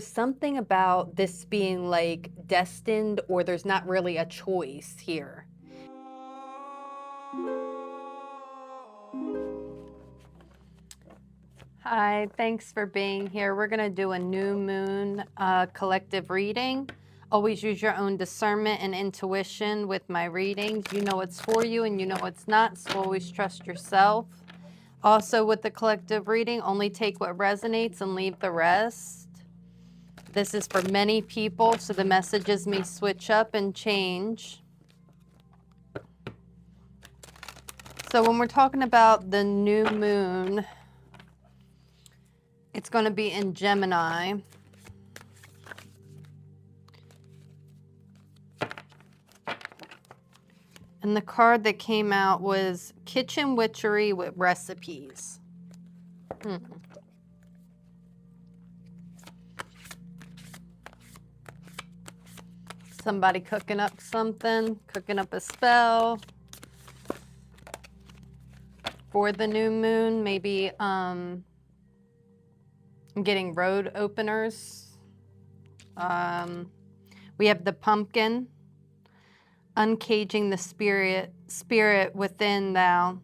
something about this being like destined, or there's not really a choice here. Hi, thanks for being here. We're going to do a new moon collective reading. Always use your own discernment and intuition with my readings. You know what's for you and you know what's not, so always trust yourself. Also, with the collective reading, only take what resonates and leave the rest. This is for many people, so the messages may switch up and change. So when we're talking about the new moon, it's going to be in Gemini. And the card that came out was Kitchen Witchery with Recipes. Somebody cooking up something, cooking up a spell for the new moon. Maybe getting road openers. We have the pumpkin, uncaging the spirit within thou,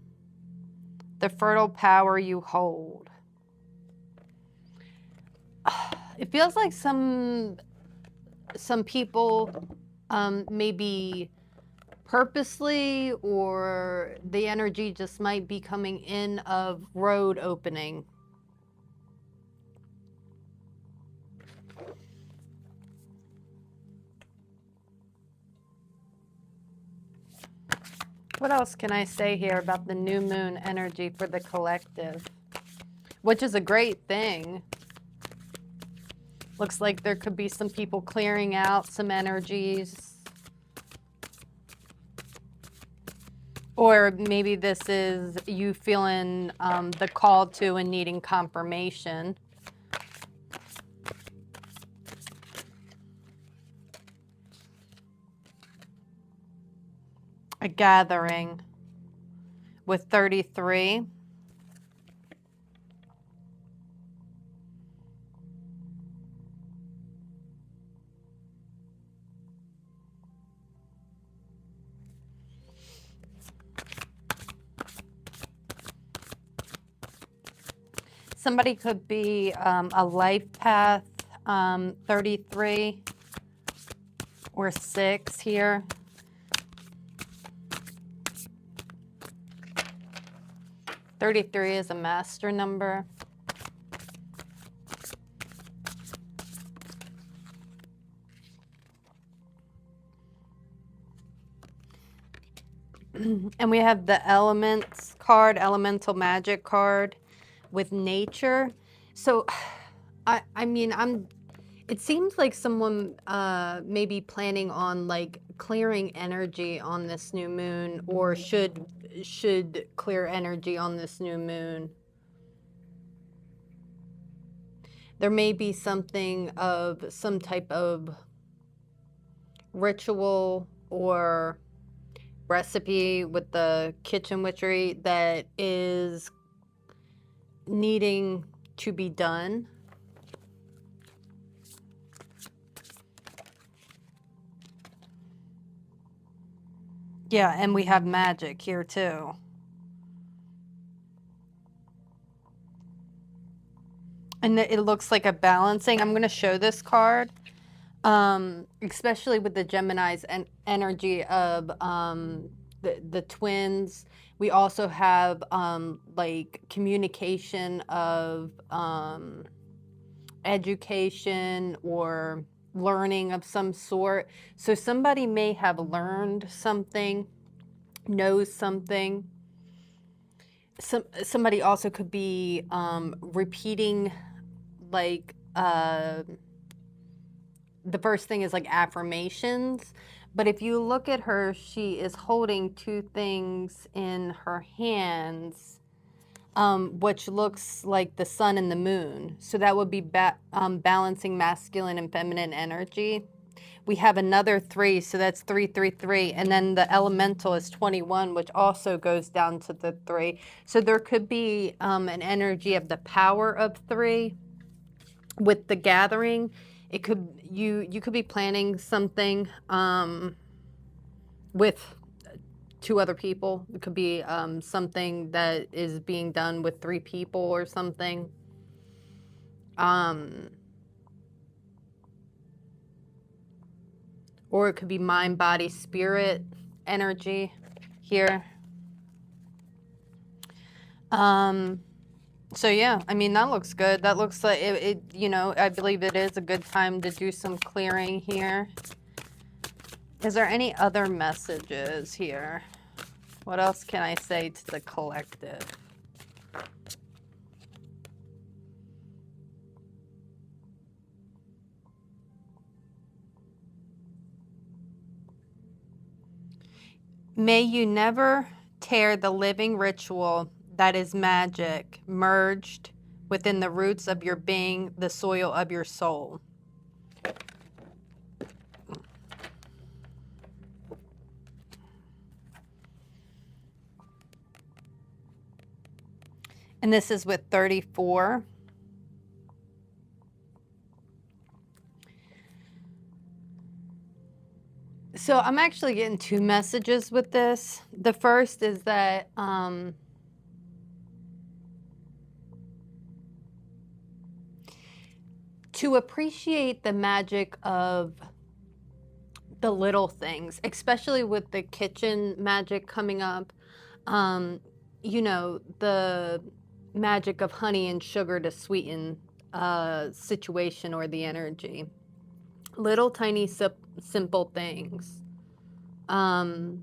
the fertile power you hold. It feels like some people maybe purposely, or the energy just might be coming in of road opening. What else can I say here about the new moon energy for the collective? Which is a great thing. Looks like there could be some people clearing out some energies. Or maybe this is you feeling the call to and needing confirmation. A gathering with 33. Somebody could be a life path, 33 or 6 here. (33) is a master number. And we have the elements card, elemental magic card with nature. So I mean, it seems like someone may be planning on like clearing energy on this new moon, or should clear energy on this new moon. There may be something of some type of ritual or recipe with the kitchen witchery that is needing to be done. Yeah, and we have magic here too. And it looks like a balancing. I'm going to show this card, especially with the Gemini's energy of the twins. We also have like communication of education or learning of some sort. So somebody may have learned something, knows something. Somebody also could be repeating, like the first thing is like affirmations. But if you look at her, she is holding two things in her hands, which looks like the sun and the moon. So that would be balancing masculine and feminine energy. We have another 3, so that's 3, 3, 3. And then the elemental is 21, which also goes down to the 3. So there could be an energy of the power of 3. with the gathering, it could you could be planning something with 2 other people. It could be something that is being done with 3 people or something. Or it could be mind, body, spirit energy here. So yeah, I mean, that looks good. That looks like it, you know, I believe it is a good time to do some clearing here. Is there any other messages here? What else can I say to the collective? May you never tear the living ritual that is magic, merged within the roots of your being, the soil of your soul. And this is with 34. So I'm actually getting 2 messages with this. The first is that to appreciate the magic of the little things, especially with the kitchen magic coming up, you know, the magic of honey and sugar to sweeten a situation or the energy. Little tiny simple things. That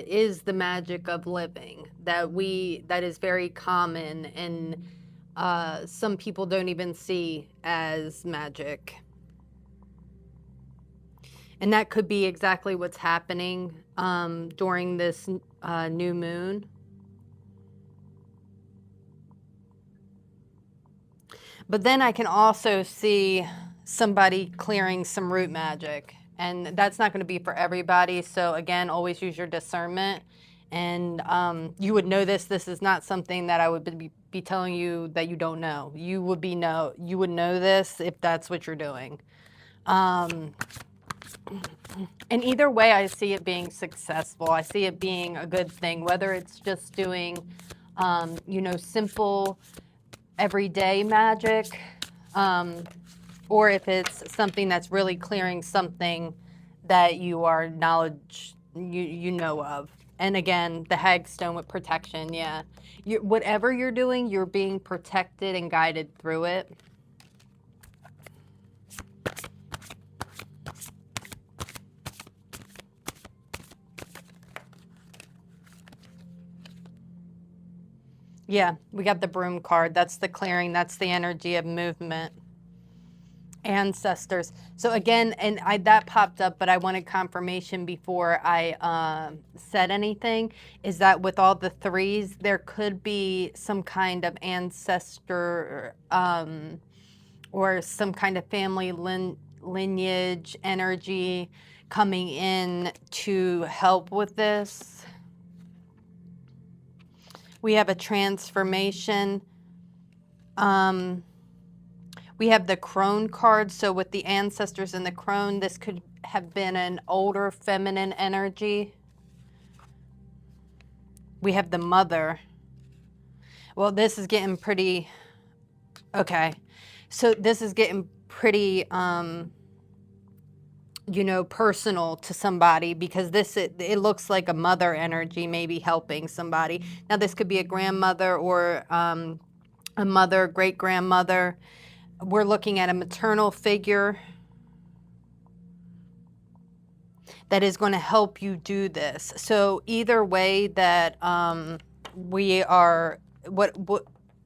is the magic of living, that is very common, and some people don't even see as magic. And that could be exactly what's happening during this new moon. But then I can also see somebody clearing some root magic. And that's not going to be for everybody. So again, always use your discernment. And you would know this. This is not something that I would be telling you that you don't know. You would know this if that's what you're doing. And either way, I see it being successful. I see it being a good thing, whether it's just doing, you know, simple, everyday magic, or if it's something that's really clearing something that you are you know of. And again, the hagstone with protection, yeah. Whatever you're doing, you're being protected and guided through it. Yeah, we got the broom card. That's the clearing. That's the energy of movement. Ancestors. So again, and that popped up, but I wanted confirmation before I said anything, is that with all the 3s, there could be some kind of ancestor or some kind of family lineage energy coming in to help with this. We have a transformation. We have the crone card. So with the ancestors and the crone, this could have been an older feminine energy. We have the mother. Well, this is getting pretty, okay. So this is getting pretty, you know, personal to somebody, because it looks like a mother energy maybe helping somebody. Now this could be a grandmother or a mother, great-grandmother. We're looking at a maternal figure that is going to help you do this. So either way that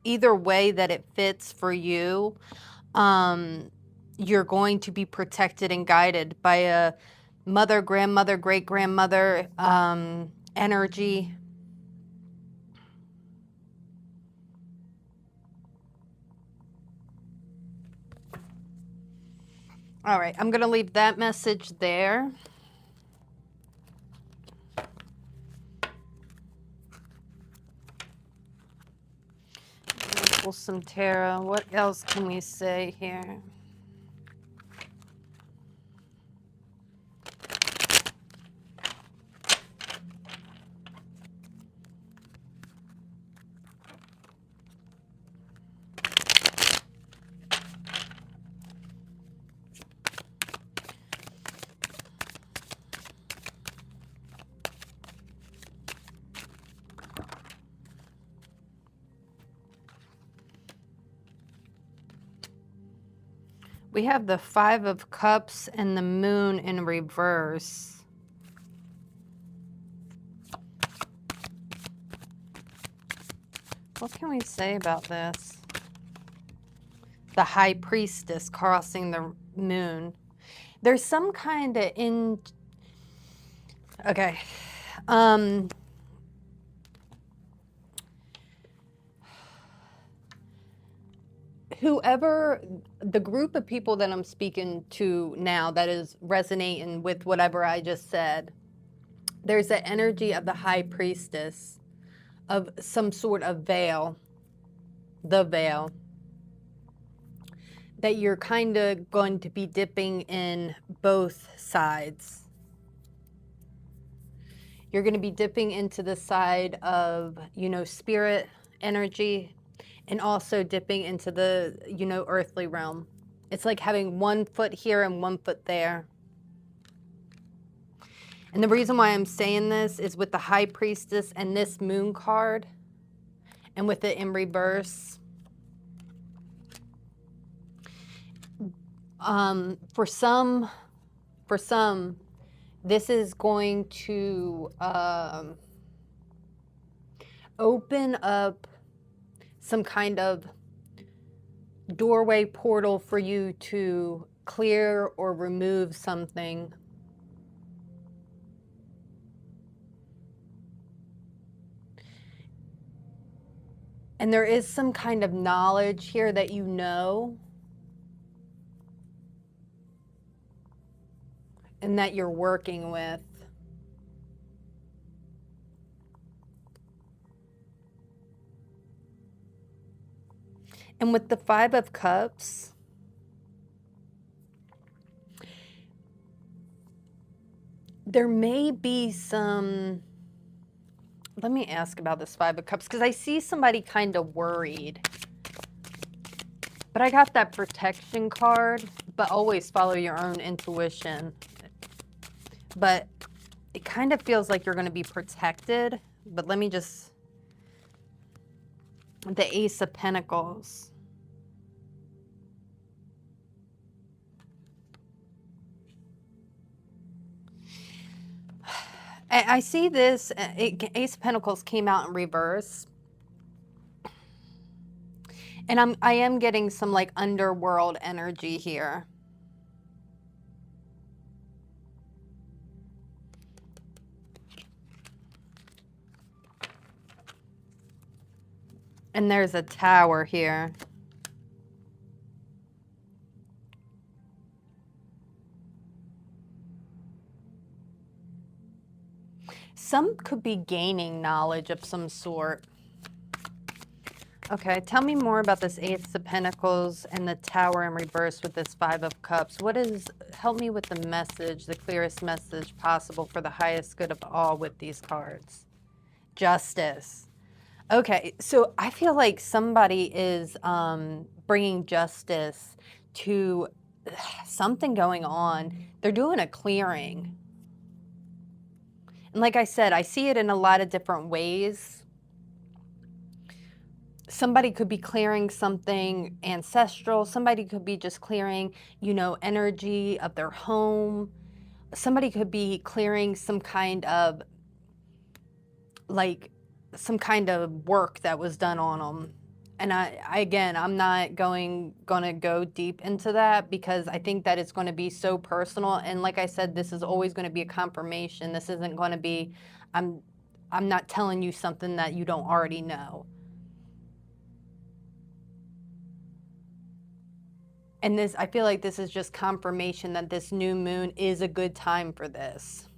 either way that it fits for you, you're going to be protected and guided by a mother, grandmother, great-grandmother energy. All right, I'm going to leave that message there. pull some tarot. What else can we say here? We have the Five of Cups and the Moon in reverse. What can we say about this? The High Priestess crossing the Moon. There's some kind of okay. Whoever, the group of people that I'm speaking to now that is resonating with whatever I just said, there's an energy of the High Priestess, of some sort of veil, the veil, that you're kind of going to be dipping in both sides. You're going to be dipping into the side of, you know, spirit energy, and also dipping into the, you know, earthly realm. It's like having one foot here and one foot there. And the reason why I'm saying this is with the High Priestess and this Moon card, and with it in reverse. For some, this is going to open up some kind of doorway portal for you to clear or remove something. And there is some kind of knowledge here that you know, and that you're working with. And with the Five of Cups, there may be some, let me ask about this Five of Cups, because I see somebody kind of worried. But I got that protection card, but always follow your own intuition. But it kind of feels like you're going to be protected. But let me just, the Ace of Pentacles. I see this, Ace of Pentacles came out in reverse. And I am getting some like underworld energy here. And there's a tower here. Some could be gaining knowledge of some sort. Okay, tell me more about this Ace of Pentacles and the Tower in reverse with this Five of Cups. What is, help me with the message, the clearest message possible for the highest good of all with these cards. Justice. Okay, so I feel like somebody is bringing justice to something going on. They're doing a clearing. And like I said, I see it in a lot of different ways. Somebody could be clearing something ancestral. Somebody could be just clearing, you know, energy of their home. Somebody could be clearing some kind of, like, some kind of work that was done on them. And again, I'm not gonna go deep into that, because I think that it's going to be so personal. And like I said, this is always going to be a confirmation. This isn't going to be, I'm not telling you something that you don't already know. And this, I feel like this is just confirmation that this new moon is a good time for this,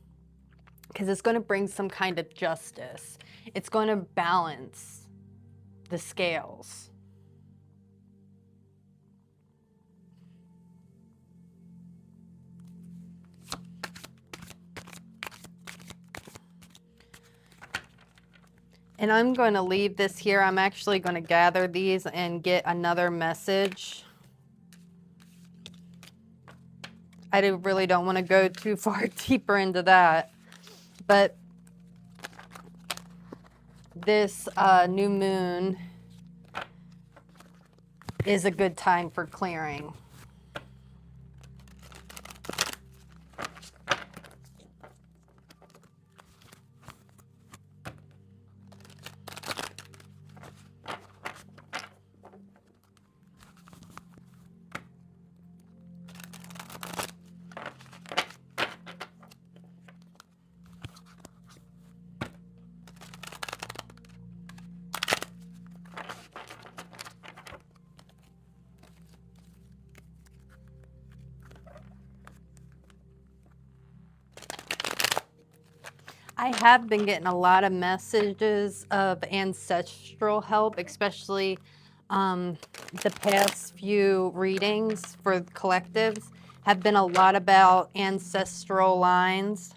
because it's going to bring some kind of justice. It's going to balance the scales. And I'm going to leave this here. I'm actually going to gather these and get another message. Really don't want to go too far deeper into that. But this new moon is a good time for clearing. I have been getting a lot of messages of ancestral help, especially the past few readings for collectives have been a lot about ancestral lines.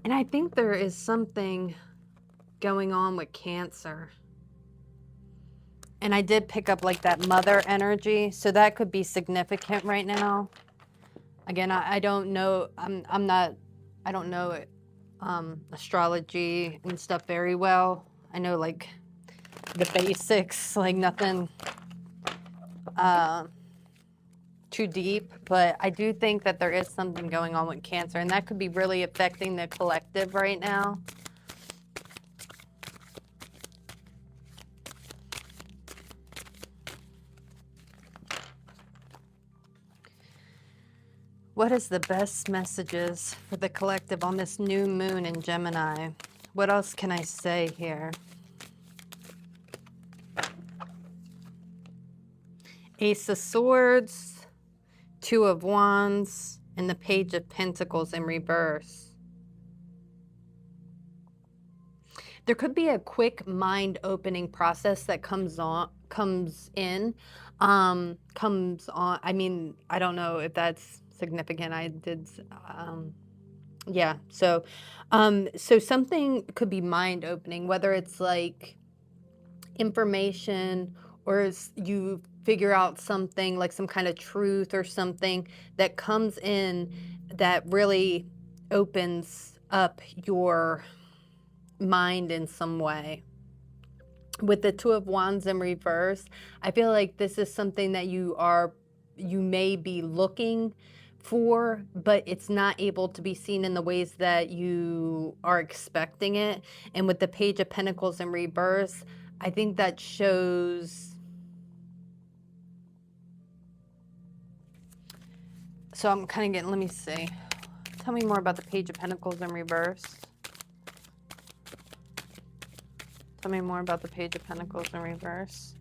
And I think there is something going on with Cancer. And I did pick up like that mother energy, so that could be significant right now. Again, I don't know. I don't know astrology and stuff very well. I know like the basics, like nothing too deep. But I do think that there is something going on with Cancer, and that could be really affecting the collective right now. What is the best messages for the collective on this new moon in Gemini? What else can I say here? Ace of Swords, Two of Wands, and the Page of Pentacles in reverse. There could be a quick mind-opening process that comes on. I mean, I don't know if that's significant. Yeah. So something could be mind-opening, whether it's like information or you figure out something like some kind of truth or something that comes in that really opens up your mind in some way. With the Two of Wands in reverse, I feel like this is something that you may be looking for, but it's not able to be seen in the ways that you are expecting it. And with the Page of Pentacles in reverse, I think that shows. So I'm kind of getting, let me see. Tell me more about the Page of Pentacles in reverse. Tell me more about the Page of Pentacles in reverse.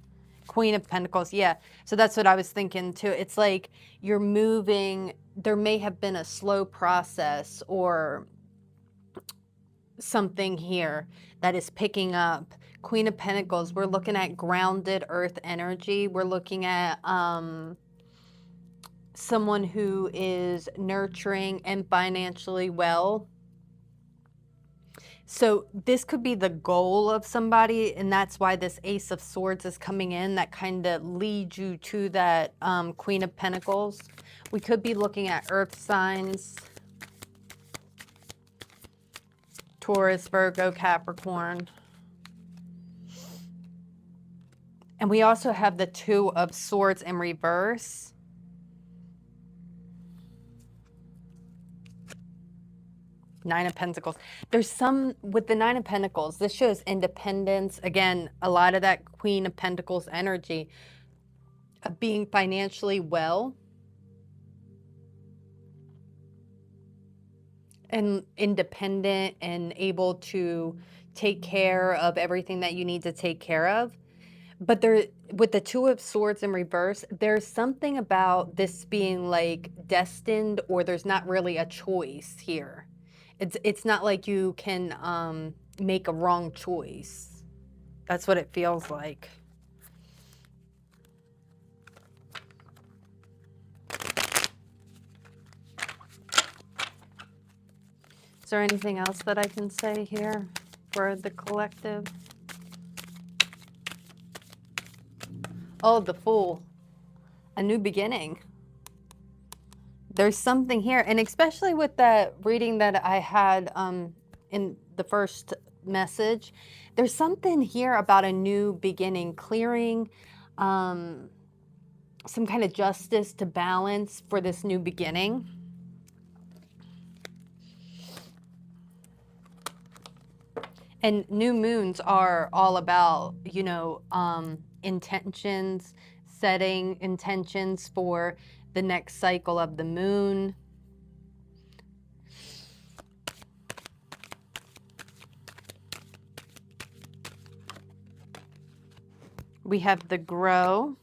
Queen of Pentacles, yeah. So that's what I was thinking too. It's like you're moving, there may have been a slow process or something here that is picking up. Queen of Pentacles, we're looking at grounded earth energy. We're looking at someone who is nurturing and financially well. So this could be the goal of somebody, and that's why this Ace of Swords is coming in. That kind of leads you to that Queen of Pentacles. We could be looking at earth signs. Taurus, Virgo, Capricorn. And we also have the Two of Swords in reverse. Nine of Pentacles. There's some, with the Nine of Pentacles, this shows independence. Again, a lot of that Queen of Pentacles energy of being financially well and independent and able to take care of everything that you need to take care of. But there, with the Two of Swords in reverse, there's something about this being like destined, or there's not really a choice here. It's not like you can make a wrong choice. That's what it feels like. Is there anything else that I can say here for the collective? Oh, the Fool. A new beginning. There's something here. And especially with that reading that I had in the first message, there's something here about a new beginning, clearing some kind of justice to balance for this new beginning. And new moons are all about, you know, intentions, setting intentions for the next cycle of the moon. We have the grow.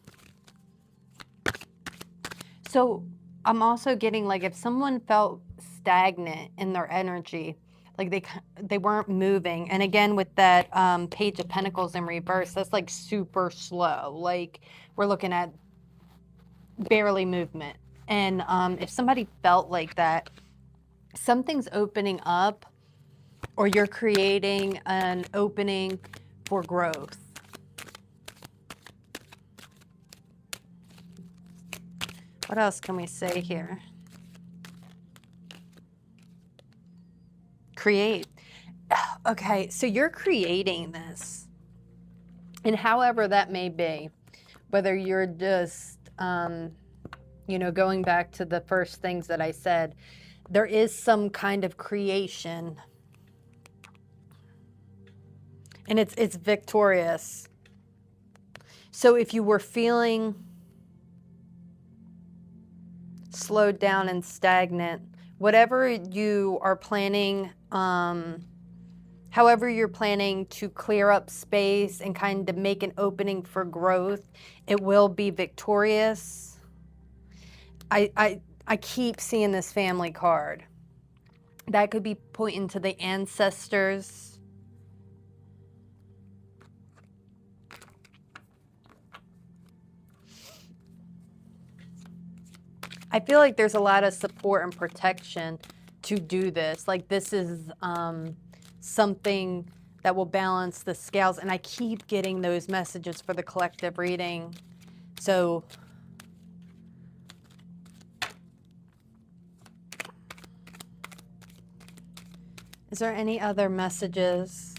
So I'm also getting like if someone felt stagnant in their energy, like they weren't moving. And again, with that Page of Pentacles in reverse, that's like super slow. Like we're looking at barely movement. And if somebody felt like that, something's opening up, or you're creating an opening for growth. What else can we say here? Create. Okay, so you're creating this. And however that may be, whether you're just, you know, going back to the first things that I said, there is some kind of creation. And it's victorious. So if you were feeling slowed down and stagnant, whatever you are planning, however you're planning to clear up space and kind of make an opening for growth, it will be victorious. I keep seeing this family card. That could be pointing to the ancestors. I feel like there's a lot of support and protection to do this. Like this is something that will balance the scales. And I keep getting those messages for the collective reading. So is there any other messages?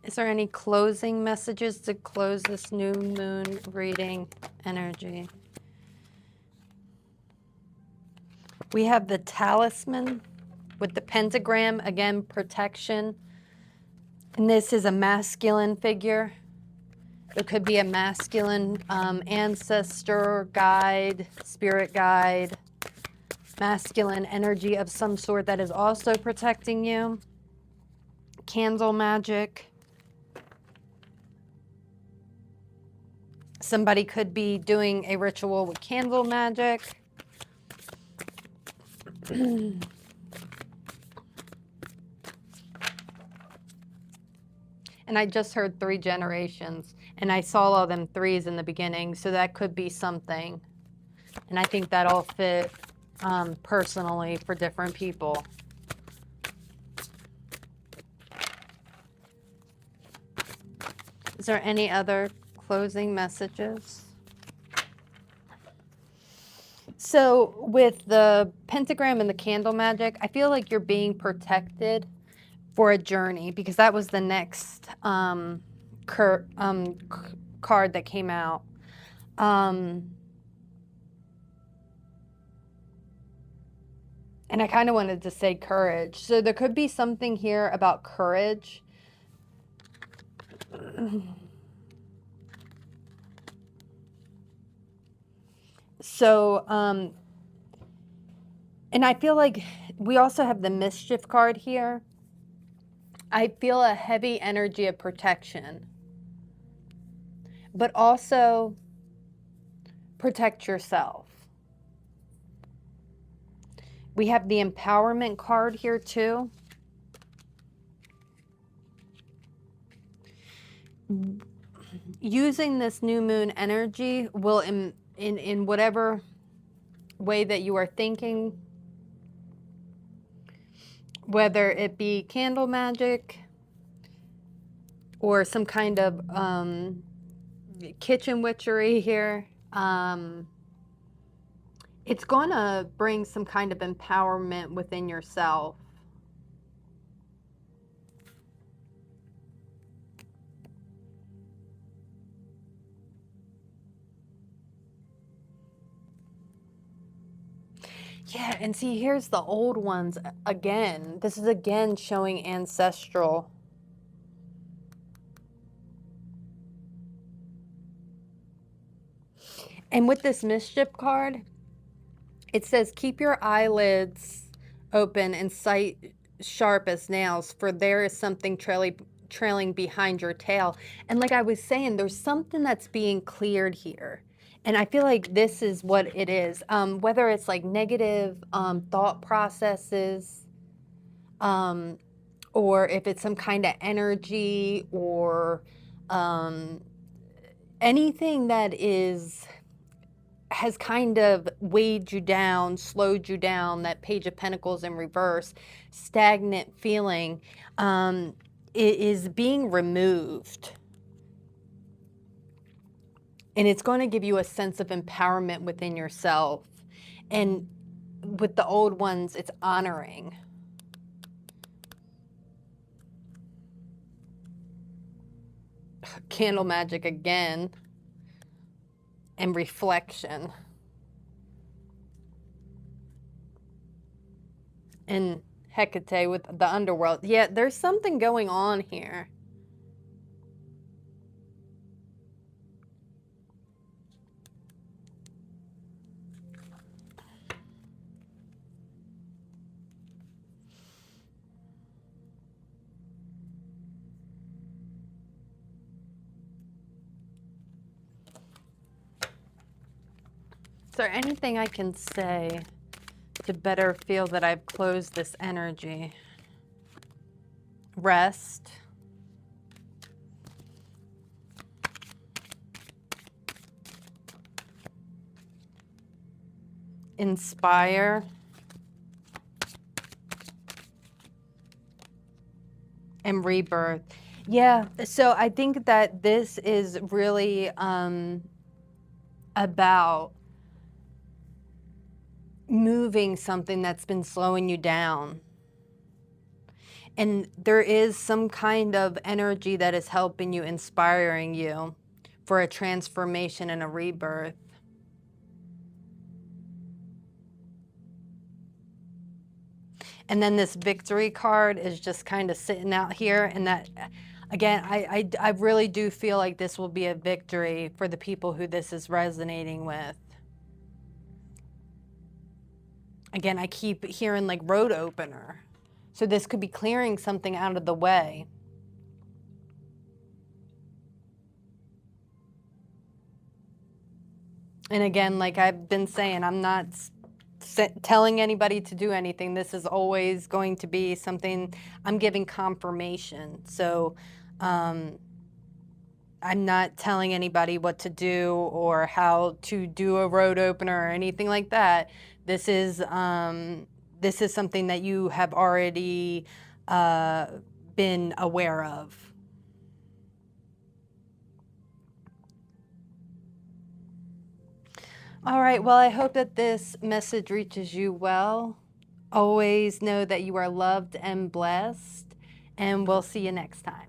Is there any closing messages to close this new moon reading energy? We have the talisman with the pentagram, again, protection. And this is a masculine figure. It could be a masculine ancestor, guide, spirit guide, masculine energy of some sort that is also protecting you. Candle magic. Somebody could be doing a ritual with candle magic. And I just heard 3 generations, and I saw all them 3s in the beginning, so that could be something. And I think that'll fit personally for different people. Is there any other closing messages? So with the pentagram and the candle magic, I feel like you're being protected for a journey, because that was the next card that came out. And I kind of wanted to say courage. So there could be something here about courage. So, and I feel like we also have the mischief card here. I feel a heavy energy of protection, but also protect yourself. We have the empowerment card here too. using this new moon energy will, in whatever way that you are thinking, whether it be candle magic or some kind of kitchen witchery here, it's going to bring some kind of empowerment within yourself. Yeah, and see, here's the old ones again. This is again showing ancestral. And with this mischief card, it says, keep your eyelids open and sight sharp as nails, for there is something trailing behind your tail. And like I was saying, there's something that's being cleared here. And I feel like this is what it is. Whether it's like negative thought processes, or if it's some kind of energy, or anything that has kind of weighed you down, slowed you down, that Page of Pentacles in reverse, stagnant feeling, it is being removed. And it's going to give you a sense of empowerment within yourself. And with the old ones, it's honoring. Candle magic again. And reflection. And Hecate with the underworld. Yeah, there's something going on here. Is there anything I can say to better feel that I've closed this energy? Rest. Inspire. And rebirth. Yeah, so I think that this is really about moving something that's been slowing you down. And there is some kind of energy that is helping you, inspiring you for a transformation and a rebirth. And then this victory card is just kind of sitting out here. And that, again, I really do feel like this will be a victory for the people who this is resonating with. Again, I keep hearing like road opener. So this could be clearing something out of the way. And again, like I've been saying, I'm not telling anybody to do anything. This is always going to be something I'm giving confirmation. So I'm not telling anybody what to do or how to do a road opener or anything like that. This is something that you have already been aware of. All right, well, I hope that this message reaches you well. Always know that you are loved and blessed, and we'll see you next time.